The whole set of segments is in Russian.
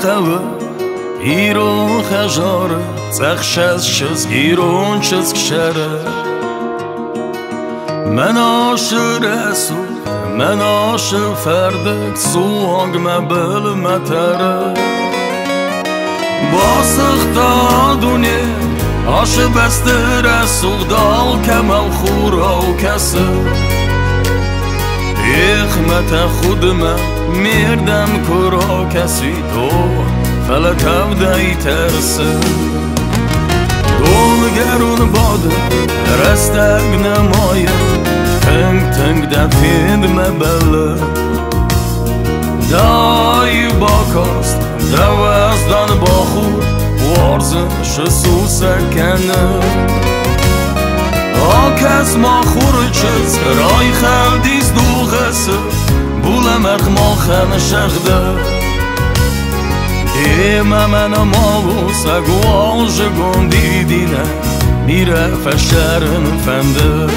قوه ایرون خجاره تخشز شز گیرون چز کشره من عاشق رسول من عاشق فردک سوانگ مبل متره با سختا دنیا عاشق بست رسول دال کمال خورا و کسه حکمت خود من میردم کرا کسی تو فلکم دایی ترسه دولگرون باده رستگ نمایه تنگ تنگ دفید مبله دایی باکاست دوازدان با خود وارزش سوسکنه آکس ما خورچز رای خلدیز دو غسه بولمق ما خن شخده ایمه من ما بوسه گواج گندی دینه میره فشرن فنده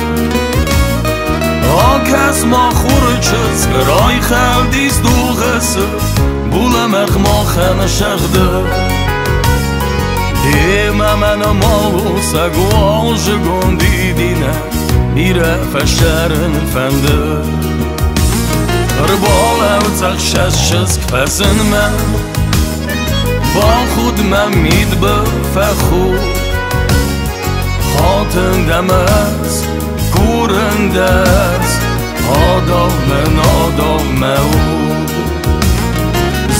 آکس ما خورچز رای خلدیز دو غسه بولمق ما خن شخده ایمه من ما بوسه گواج گندی دینه میره فشرن فنده رباله و تخشش شز کفزن من با خود من مید به فخور خاطن دمست گورندست آداب من آداب مود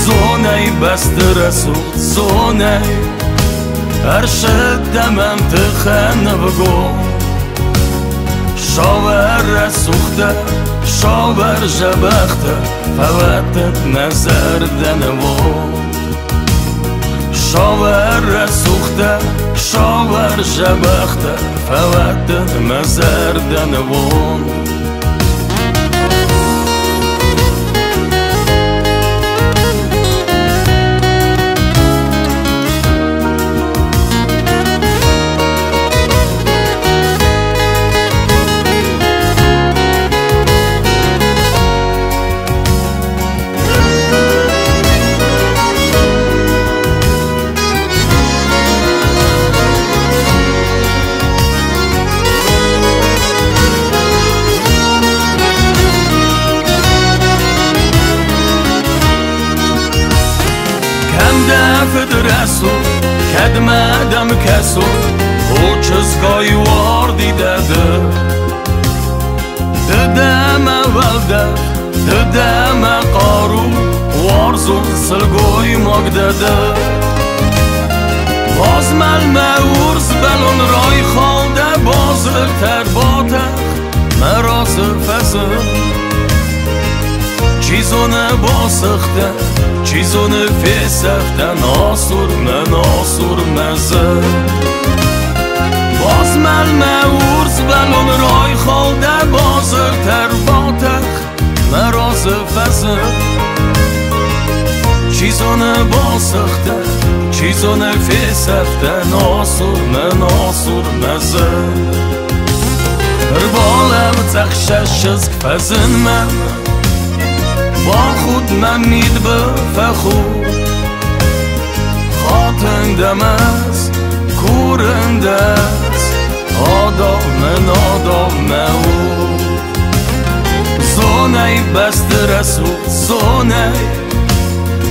زونه بست رسول زونه ارشد دمم تخن بگو شاور سوخته شاور جبخته فوتت نظر دنو شاور سوخته شاور جبخته فوتت نظر دنو رسول کدمدم کسول او چزگای واردی داده ددم اول ددم قارو وارزون سلگوی مگ داده باز ملمه ورز بلون رای خالده بازر تر باتخ مراز فسر چیزونه باسخته چیزونه فسخته ناسور مزه باز ملمه ورز بلون رای خالده بازر تر باتخ مراز فسر چیزونه باسخته چیزونه فسخته ناسور مزه بالم تخشش از کفزن من با خود من مید به فخور خاطن دمست کورندست آداب مود زونه بست رسول زونه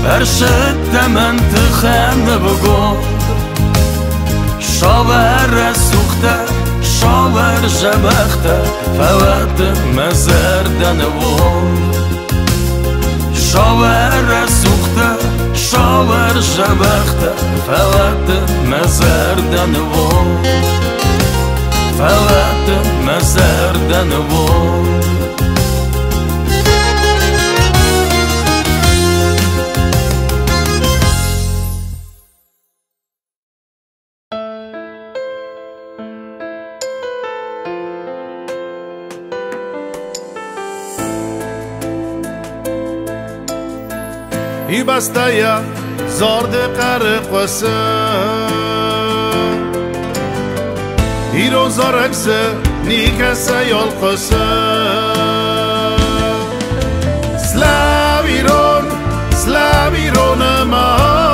ارشد من تخن بگو شاور سوخته شاور جبخته فوت مزر دنوان شاور سوخته شاور جبخته فوت مزر دنوان فوت مزر دنوان ای بسته یا زارد قرق وسه ای روزا رکسه نیکسه یال قسه سلاویرون ما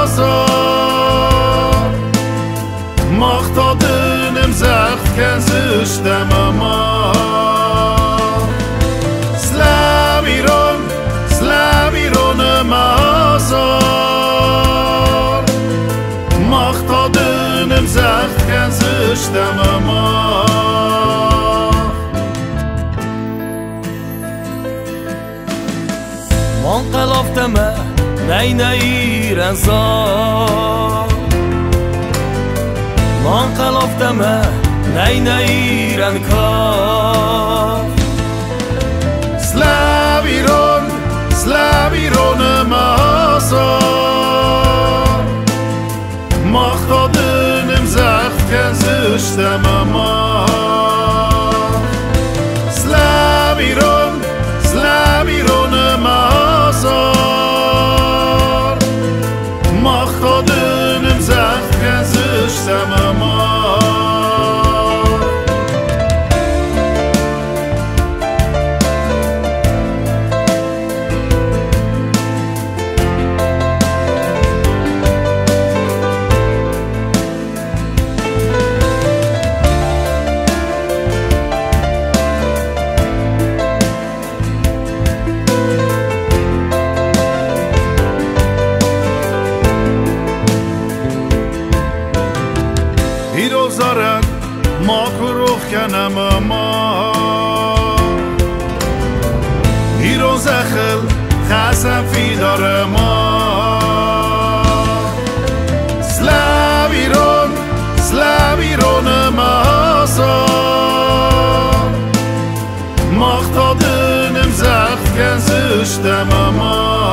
زشتم اما سلاویرون مازار مختادنم زخت کن زشتم اما من قلافتم نی رنزار من قلافتم نی رنکار سلاویرون مازار مختادنم زخت کن زشتم اما سلاویرون مازار مختادنم زخت کن زشتم اما زارن ما کروخ کنم اما ایرو زخل خسم فی داره ما سلاویرون مازار مختادنم زخت کن زشتم اما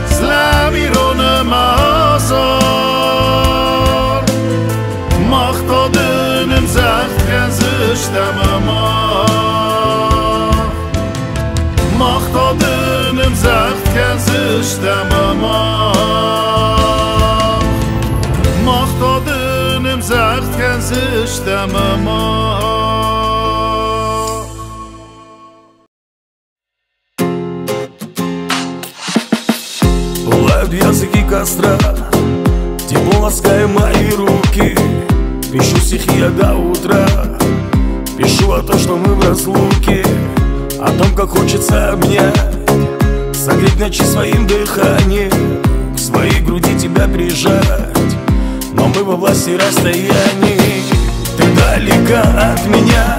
سلاویرون مازار مختادنم زخت کن زشتم اما مختادنم زخت کن زشتم اما مختادنم زخت کن زشتم اما Пылают языки костра, тепло лаская мои руки. Пишу стихи я до утра, пишу о том, что мы в разлуке, о том, как хочется обнять, согреть ночи своим дыханием, к своей груди тебя прижать. Но мы во власти расстояний, ты далека от меня,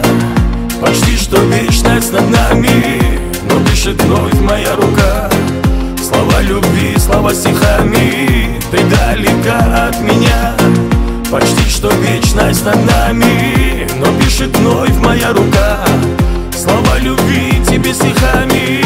почти что вечность над нами, но дышит вновь моя рука. Слова любви, слова стихами, ты далека от меня, почти что вечность над нами, но пишет вновь моя рука. Слова любви тебе стихами.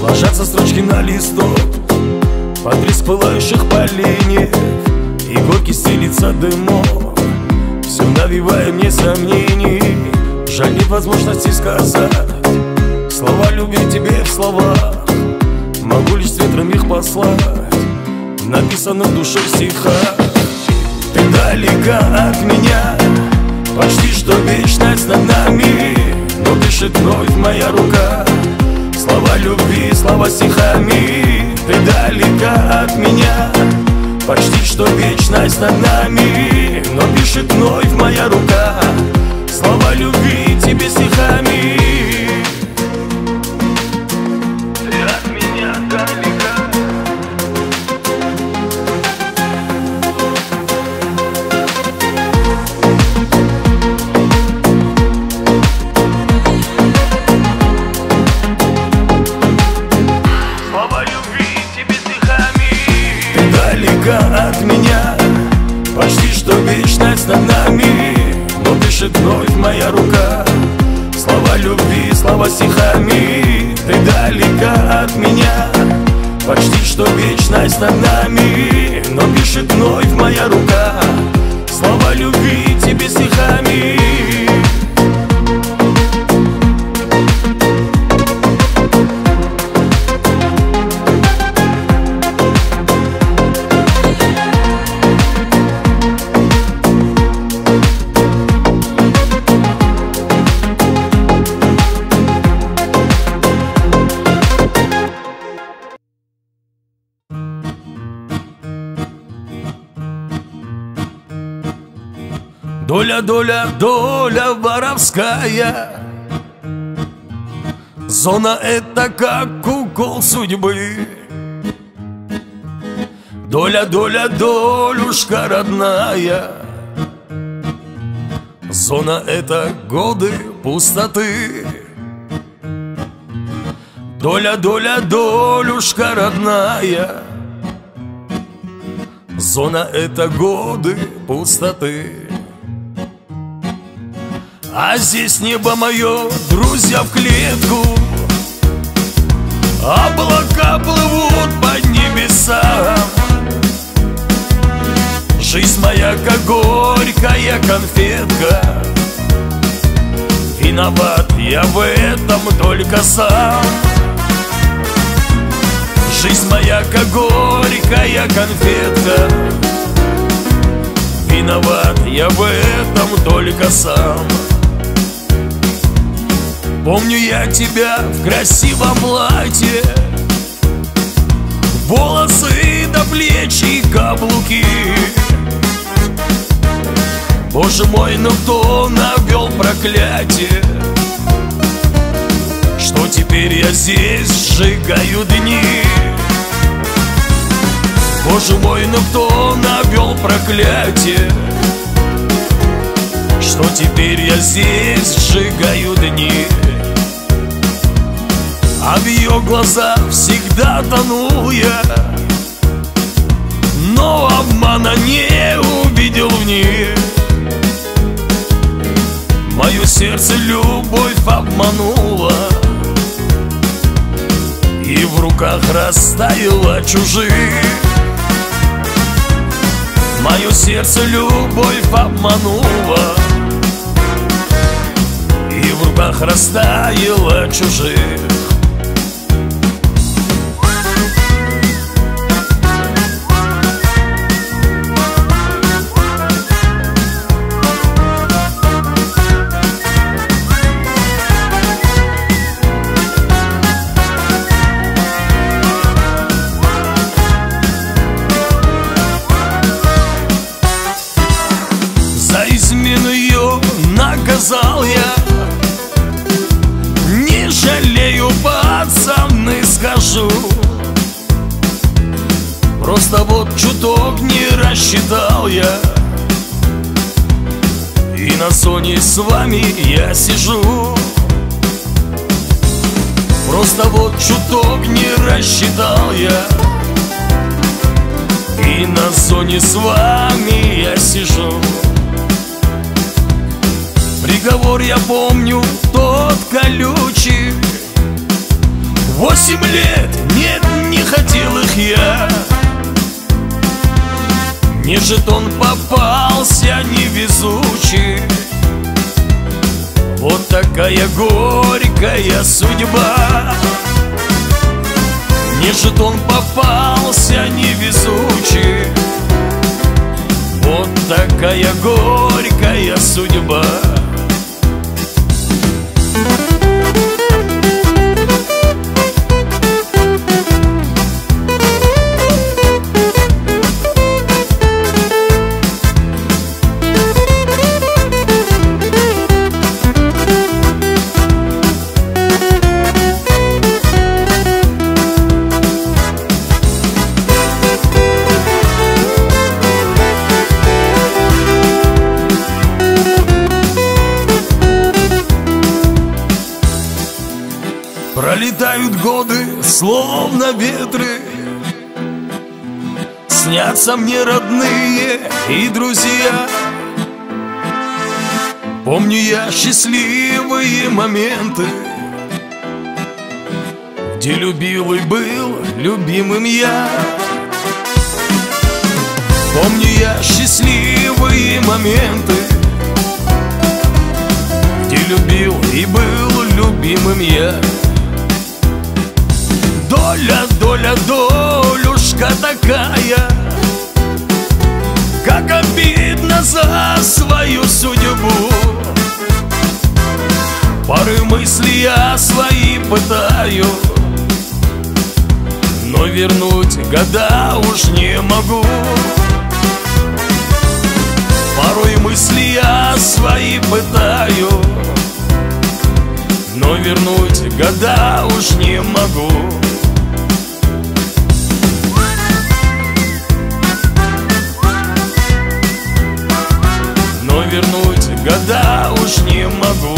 Ложатся строчки на листок под треск пылающих поленьев, и горки стелится дымок, все навевая мне сомнений. Жаль, нет возможности сказать слова любви тебе в словах, могу лишь с ветром их послать в написанных душой стихах. Ты далека от меня, почти что вечность над нами, но дышит вновь моя рука. Слова любви, слова стихами, ты далека от меня, почти что вечность над нами, но пишет вновь моя рука. Слова любви тебе стихами. Ты от меня далека. От меня, почти что вечность над нами, но пишет вновь моя рука. Слова любви, слова стихами, ты далека от меня, почти что вечность над нами, но пишет вновь моя рука. Слова любви тебе стихами. Доля, доля, доля воровская. Зона — это как укол судьбы. Доля, доля, долюшка родная. Зона — это годы пустоты. Доля, доля, долюшка родная. Зона — это годы пустоты. А здесь небо мое, друзья, в клетку. Облака плывут по небесам. Жизнь моя, как горькая конфетка. Виноват я в этом только сам. Жизнь моя, как горькая конфетка. Виноват я в этом только сам. Помню я тебя в красивом платье, волосы до плеч и каблуки. Боже мой, ну кто навел проклятие, что теперь я здесь сжигаю дни? Боже мой, ну кто навел проклятие, что теперь я здесь сжигаю дни? А в ее глазах всегда тонул я, но обмана не увидел в них. Мое сердце любовь обманула, и в руках растаяла чужих. Мое сердце любовь обманула, и в руках растаяла чужих. Наказал я, не жалею, пацаны, скажу. Просто вот чуток не рассчитал я, и на зоне с вами я сижу. Просто вот чуток не рассчитал я, и на зоне с вами я сижу. Приговор я помню тот колючий. 8 лет, нет, не хотел их я. Мне жетон попался невезучий. Вот такая горькая судьба. Мне жетон попался невезучий. Вот такая горькая судьба. Пролетают годы, словно ветры. Снятся мне родные и друзья. Помню я счастливые моменты, где любил и был любимым я. Помню я счастливые моменты, где любил и был любимым я. Доля, доля, долюшка такая, как обидно за свою судьбу. Порой мысли я свои пытаю, но вернуть года уж не могу. Порой мысли я года уж не могу. Но вернуть года уж не могу.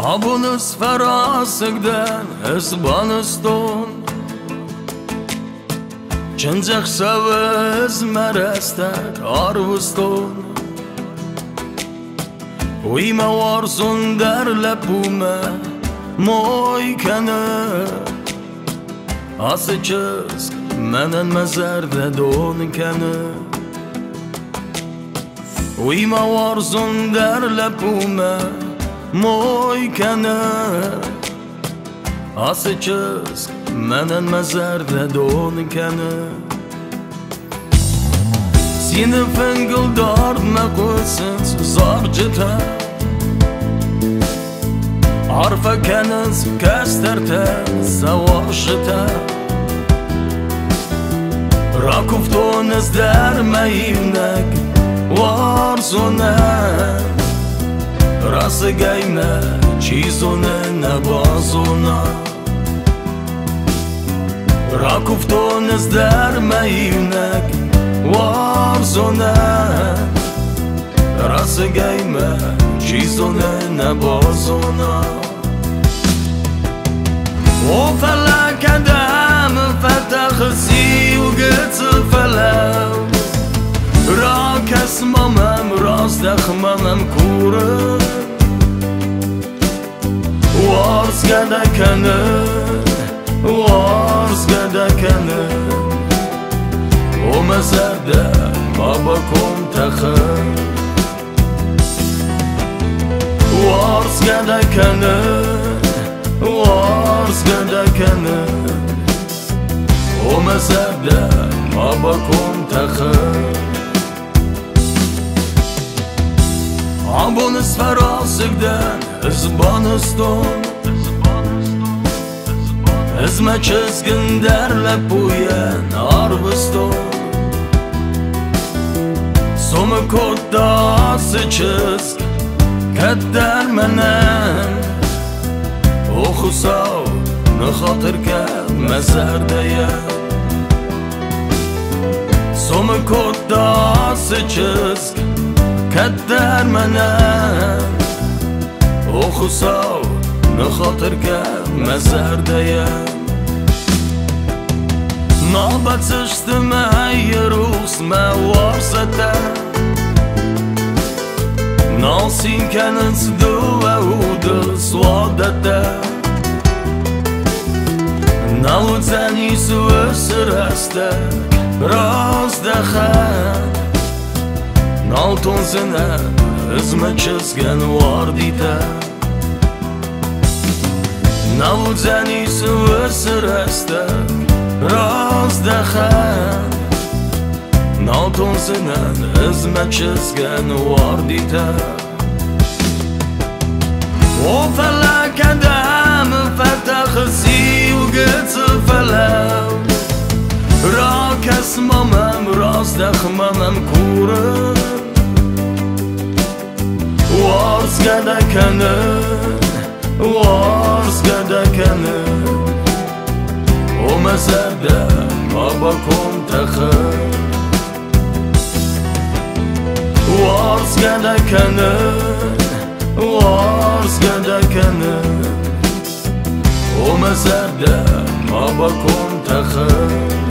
Abunuz farasıgdan esbanıston Çınjak savız merestek arvuston Uyma varsun derlepume Moy kene Asıçız menen mezerde don kene Uyma varsun derlepume Moy kene Asıçız menen mezerde don kene Seni fengildar mekusins zarcıta Arfa kenins kesterte savaşıta Rakuftonis dermeyimnek varsunen Rası gayme çizone nebazona Rakuftonis dermeyimnek varzone Rası gayme çizone nebazona O felak edem fetexsi u gıtı felav Ra kesmamem rast dexmamem kure Varz gedekene Varz gedekene O mezerde babakom texe Varz gedekene Varz gedekene O mezerde babakom texe Abunuz farasıgdan esbanıston Ezme çizgin derlep uyen arvuston Somu kodda asıçız Kedder menen Oxusav nıxatırke mezerdeye Somu kodda asıçız Kedder menen Oxusav nıxatırke mezerdeye Nalbat sıçtıme yeruxsme varsete Nalsin kenins duve udu swadete Nalud zeni su esreste razdechen Nalton zine izme çizgen vardite Nalud zeni su esreste razdechen Nalton zine izme çizgen vardite O felak edem fetexsi u gıtı felav Ra kesmamem rast dexmamem kure Varz gedekene Varz gedekene O mezerde babakom texe Varz gedekene Varz gedekene O mezerde babakom texe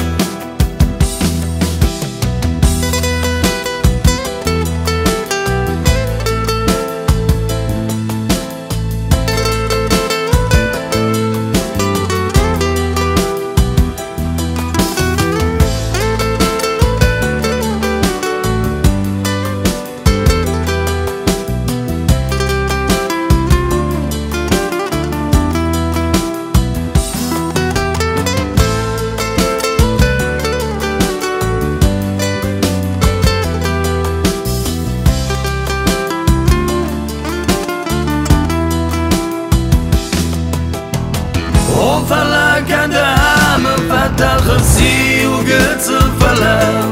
falem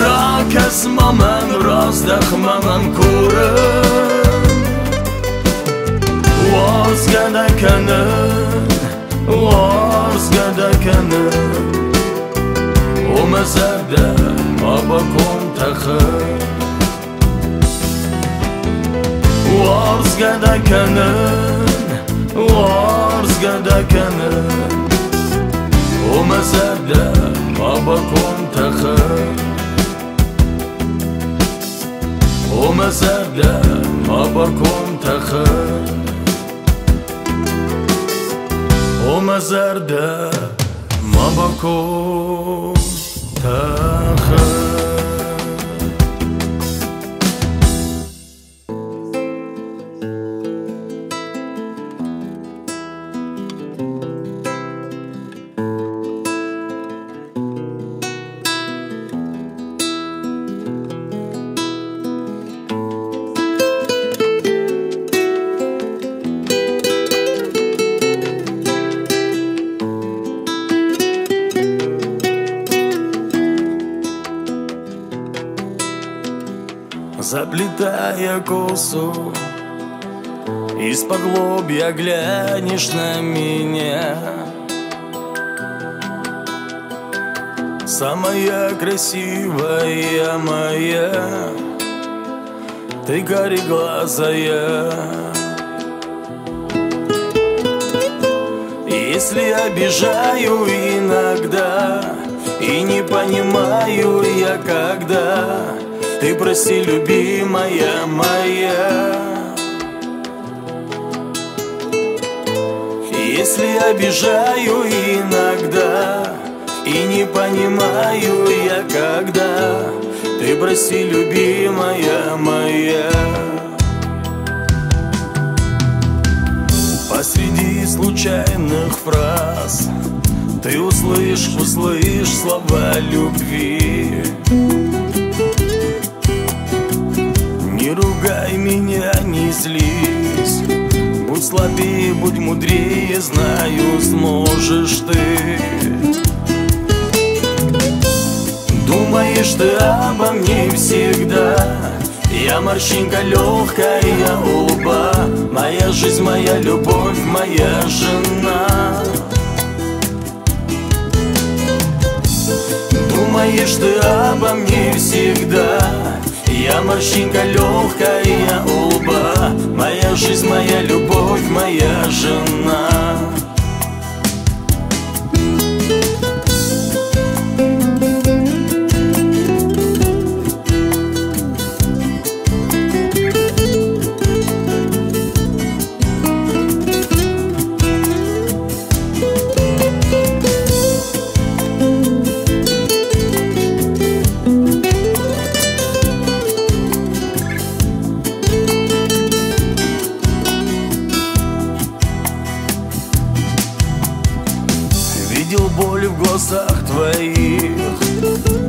Ra kesmamen razdexmamen kuren Wars gedekenen Wars gedekenen O mezerde abakon techer Wars gedekenen Wars gedekenen O mezerde abakon techer O mezerde abakon techer O mezerde abakon techer Заплетая косу, из-под лобья глянешь на меня. Самая красивая моя, ты кореглазая. Если обижаю иногда и не понимаю я когда, ты прости, любимая моя. Если обижаю иногда и не понимаю я когда, ты прости, любимая моя. Посреди случайных фраз ты услышь слова любви. Не ругай меня, не злись, будь слабее, будь мудрее, знаю, сможешь ты. Думаешь ты обо мне всегда, я морщинка легкая у лба, моя жизнь, моя любовь, моя жена. Думаешь ты обо мне всегда, я морщинка легкая у лба, моя жизнь, моя любовь, моя жена. Видел боль в глазах твоих,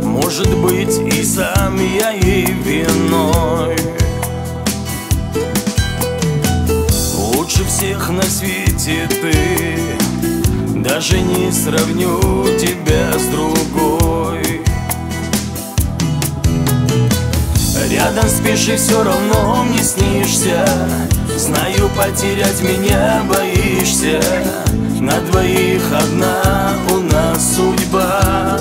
может быть, и сам я ей виной. Лучше всех на свете ты, даже не сравню тебя с другой. Рядом спишь и все равно мне снишься, знаю, потерять меня боишься. На двоих одна у нас судьба.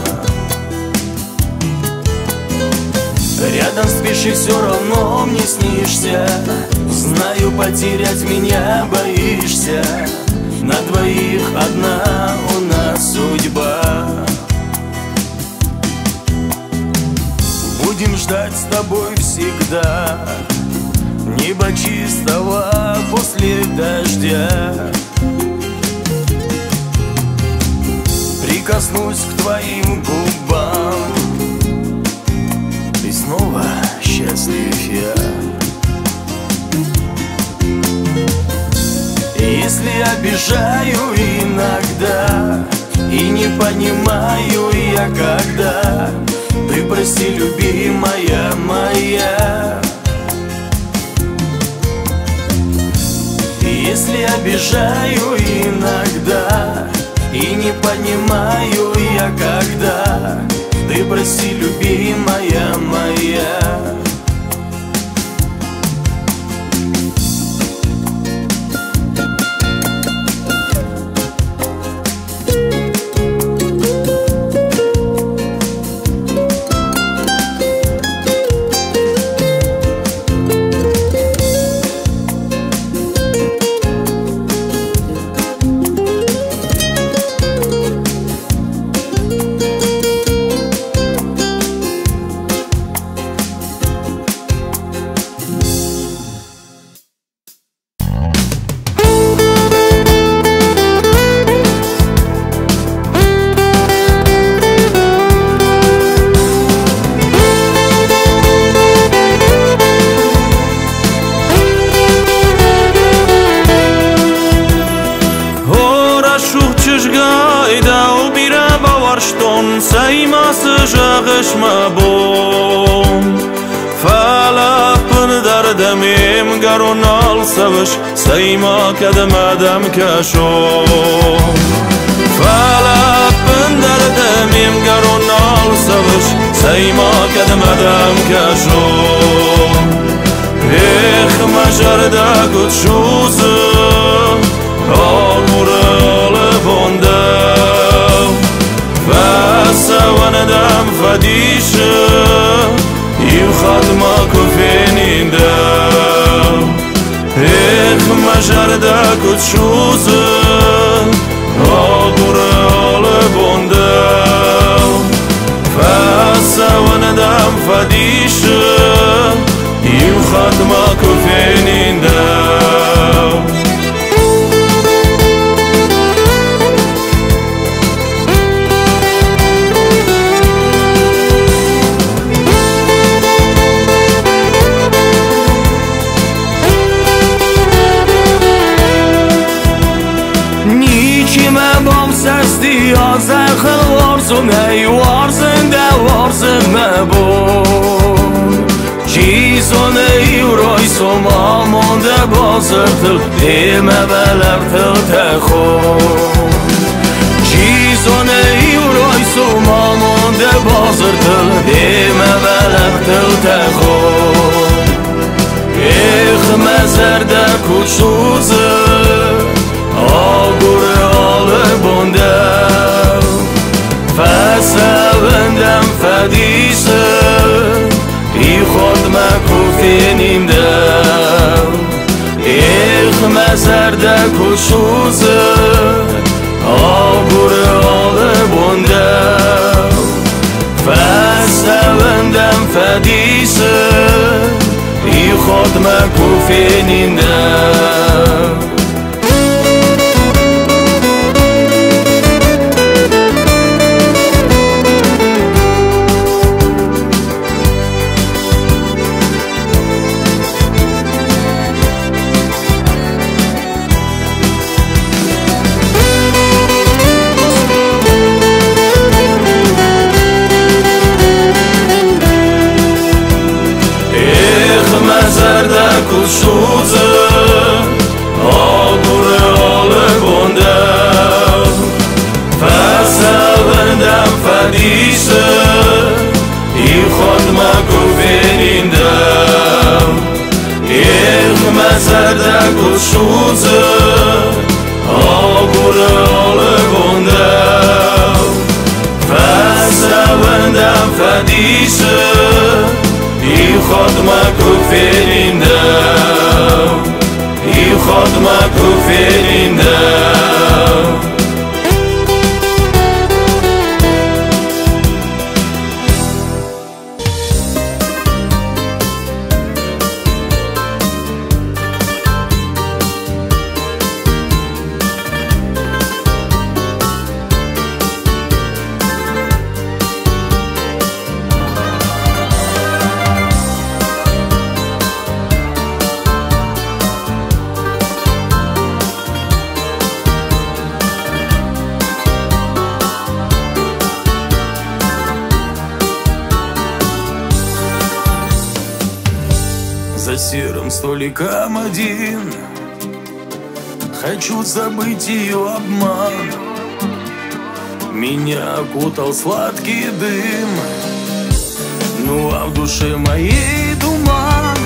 Рядом спишь и все равно мне снишься, знаю, потерять меня боишься. На двоих одна у нас судьба. Будем ждать с тобой всегда неба чистого после дождя. Прикоснусь к твоим губам, и снова счастлив я. Если обижаю иногда и не понимаю я когда, ты прости, любимая моя. Если обижаю иногда И не понимаю я, когда ты прости, любимая моя. سيما كدم دم كشوم فلك بندر دميم قرونال سوش سيما كدم دم كشوم إخ مجرده قد شوزه آمور لبنده فسوان دم فديشه يخد ما كفينينده إخ مجرده قد شوزه آمور لبنده فسوان دم فديشه يخد ما كفينينده زخل وارزم ای وارزنده وارزم مبون چیزون ای رایسم آمانده بازرتل دیمه بلرتل تخون چیزون ای رایسم آمانده بازرتل دیمه بلرتل تخون ایخ مزرده کچوزه آگوره آله بنده فسوندم فدیسه ای خود مکوفینیندم ایخ مزرده کشوزه آگوره آله بنده فسوندم فدیسه ای خود مکوفینیندم کشوزه آگوره آله بنده فسوندم فدیسه ای خود مکوفینیندم ایخ مزرده کشوزه آگوره آله بنده فسوندم فدیسه ای خود مکوفینیندم ای خود مکوفینیندم За серым столиком один хочу забыть ее обман. меня окутал сладкий дым. Ну а в душе моей туман,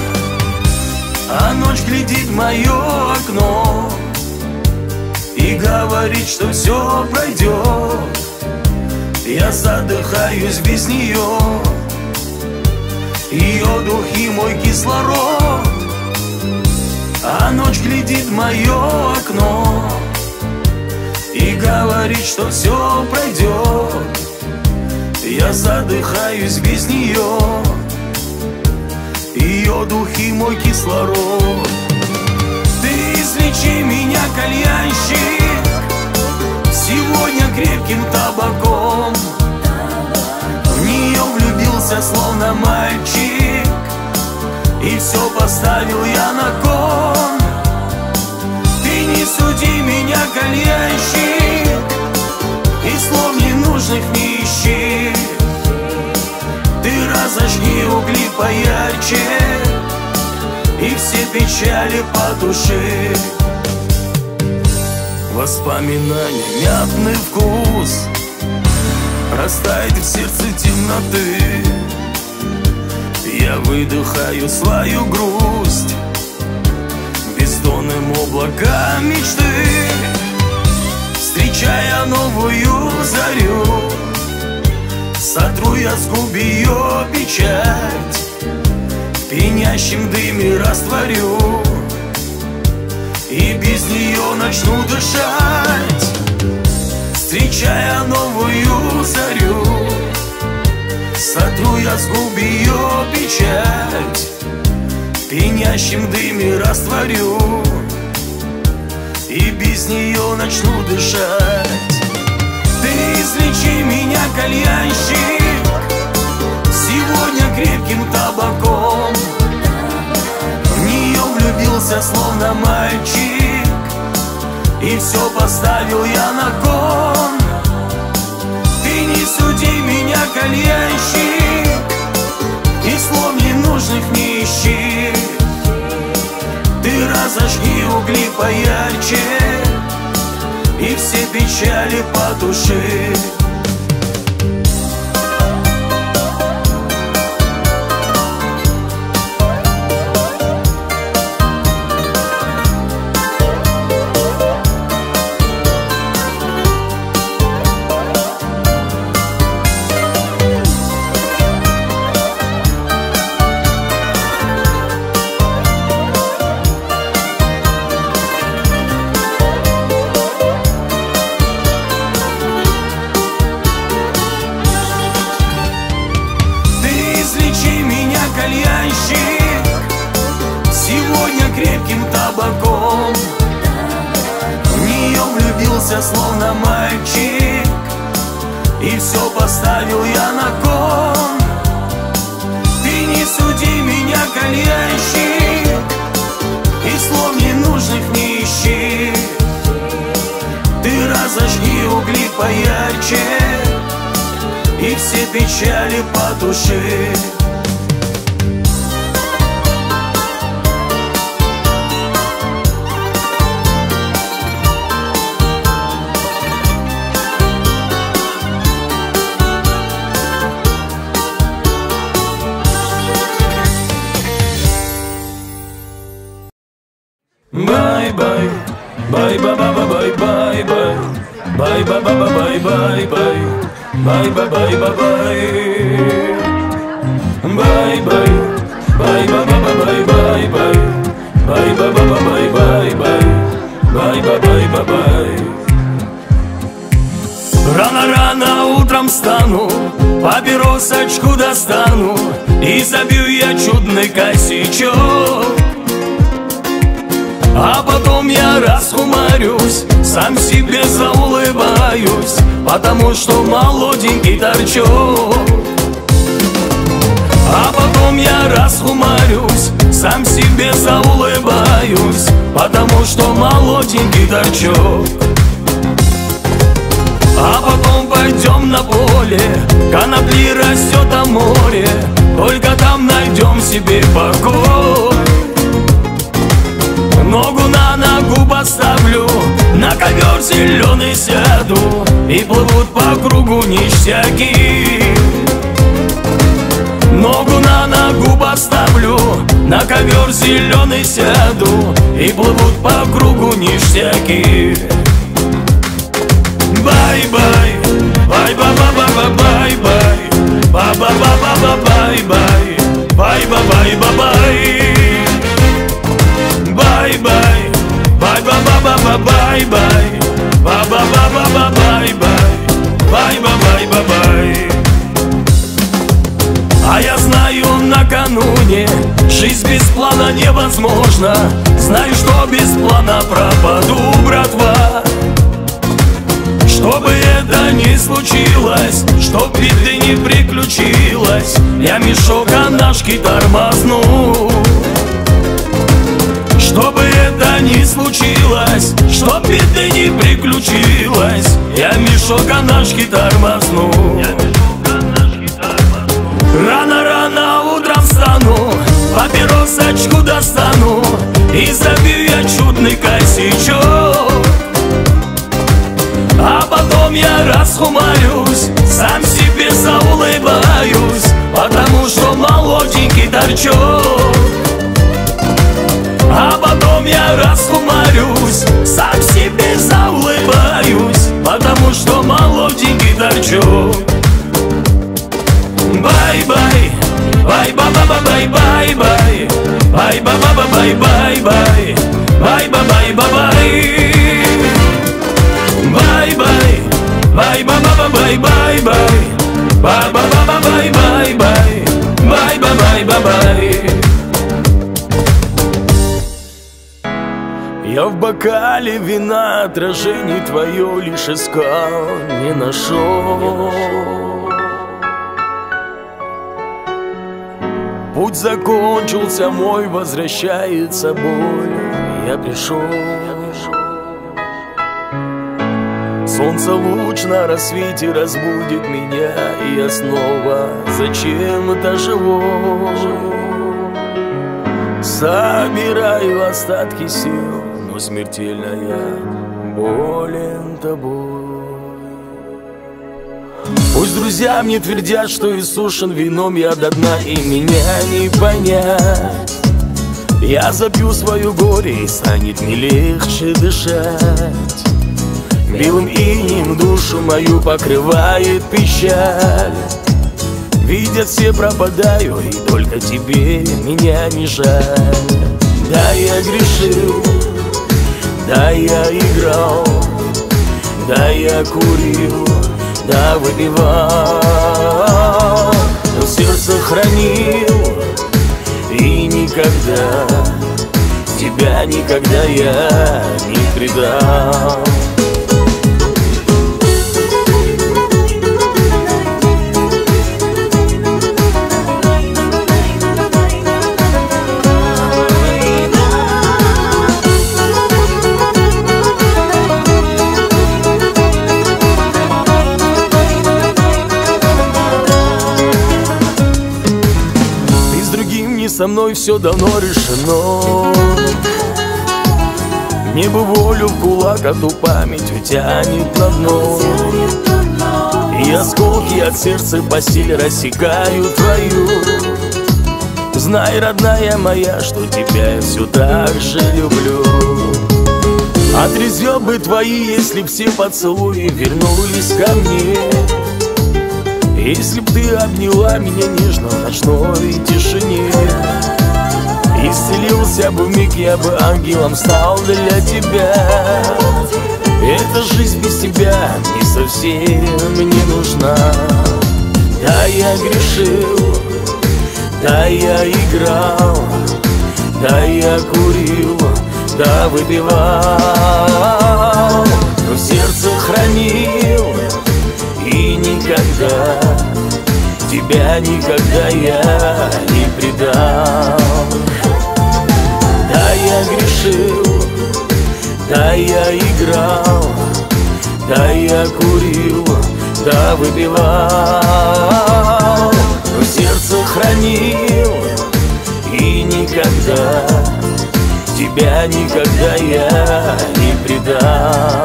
а ночь глядит в мое окно и говорит, что все пройдет. Я задыхаюсь без нее, ее дух и мой кислород. А ночь глядит в мое окно и говорит, что все пройдет. Я задыхаюсь без нее, ее дух и мой кислород. Ты излечи меня, кальянщик, сегодня крепким табаком. В нее влюбился словно мальчик, и все поставил я на кон. Ты не суди меня, кальянщик, и слов ненужных не ищи. Ты разожги угли поярче и все печали потуши. Воспоминания, мятный вкус растает в сердце темноты. Я выдыхаю свою грусть бездонным облаком мечты, встречая новую зарю. Сотру я с губ ее печать, в пьянящем дыме растворю, и без нее начну дышать. Встречая новую зарю, сотру я с губ ее печать, в пьянящем дыме растворю, и без нее начну дышать. Ты излечи меня, кальянщик, сегодня крепким табаком. В нее влюбился словно мальчик, и все поставил я на кон. Ты не суди меня, кальянщик, и слов ненужных не ищи. Ты разожги угли поярче и все печали потуши. Сегодня крепким табаком. В нее влюбился словно мальчик, и все поставил я на кон. Ты не суди меня, кальянщик, и слов ненужных не ищи. Ты разожги угли поярче и все печали потуши. Bye bye, bye bye bye bye bye bye, bye bye bye bye bye bye, bye bye bye bye bye, bye bye, bye bye bye bye bye, bye bye bye bye bye, bye bye bye bye. Рано-рано утром встану, папиросочку достану и забью я чудный косячок. А потом я расхумарюсь, сам себе заулыбаюсь, потому что молоденький торчок. А потом я расхумарюсь, сам себе заулыбаюсь, потому что молоденький торчок. А потом пойдем на поле, конопли растет о море, только там найдем себе покой. Ногу на ногу поставлю, на ковер зеленый сяду и плывут по кругу ништяки. Ногу на ногу поставлю, на ковер зеленый сяду, и плывут по кругу ништяки. Бай-бай, бай-ба-ба-ба-ба-бай-бай, ба-ба-ба-ба-ба-бай-бай, бай-ба-бай-ба-бай. Бай-бай, бай-ба-ба-ба-ба-бай-бай, ба-ба-ба-ба-ба-бай-бай, бай-ба-бай-ба-бай. А я знаю, накануне жизнь без плана невозможна. Знаю, что без плана пропаду, братва. Чтобы это не случилось, чтоб беды не приключилось, я мешок анашки тормозну. Чтобы это не случилось, чтоб беды не приключилось, я мешок анашки тормозну. Рано-рано утром встану, папиросочку достану и забью я чудный косячок. А потом я расхумарюсь, сам себе заулыбаюсь, потому что молоденький торчок. А потом я расхумарюсь, сам себе заулыбаюсь, потому что молоденький торчок. Бай-бай, бай-ба-ба-ба-бай-бай-бай, бай-ба-ба-ба-бай-бай-бай, бай-ба-бай-ба-бай. Бай-бай, бай-ба-ба-ба-бай-бай-бай, ба-ба-ба-ба-бай-бай-бай, бай-ба-бай-ба-бай. Я в бокале вина отражение твое лишь искал, не нашел. Путь закончился мой, возвращается боль, я пришел. Солнце луч на рассвете разбудит меня, и я снова зачем-то живу. Собираю остатки сил, но смертельно я болен тобой. Пусть друзья мне твердят, что иссушен вином я до дна, и меня не понять. Я запью свое горе, и станет мне легче дышать. Белым инеем душу мою покрывает печаль. Видят все, пропадаю, и только тебе меня не жаль. Да, я грешил, да, я играл, да, я курил, да, выпивал, но сердце хранил, и никогда, тебя никогда я не предал. Со мной все давно решено. Мне бы волю в кулак, а ту память утянет на дно. И осколки от сердца по силе рассекают твою. Знай, родная моя, что тебя я все так же люблю. Отрезвел бы твои, если б все поцелуи вернулись ко мне. Если б ты обняла меня нежно в ночной тишине, исцелился бы вмиг, я бы ангелом стал для тебя. Эта жизнь без тебя не совсем не нужна. Да, я грешил, да, я играл, да, я курил, да, выпивал, но сердце хранил, и никогда, тебя никогда я не предал. Да, я грешил, да, я играл, да, я курил, да, выпивал, но сердце хранил, и никогда, тебя никогда я не предал.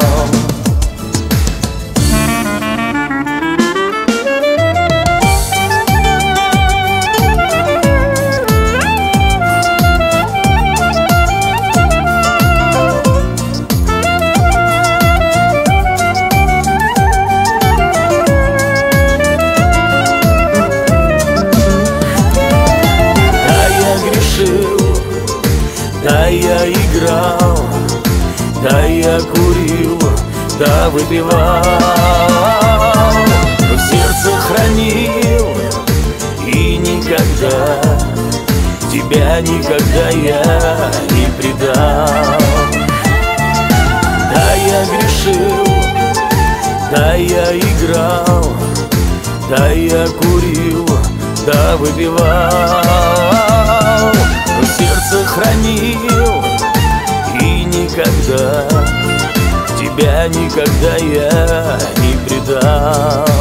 играл, да я курил, да выпивал, но сердце хранил и никогда, тебя никогда я не предал. Да, я грешил, да, я играл, да, я курил, да, выпивал, но сердце хранил и никогда, тебя никогда я не предал.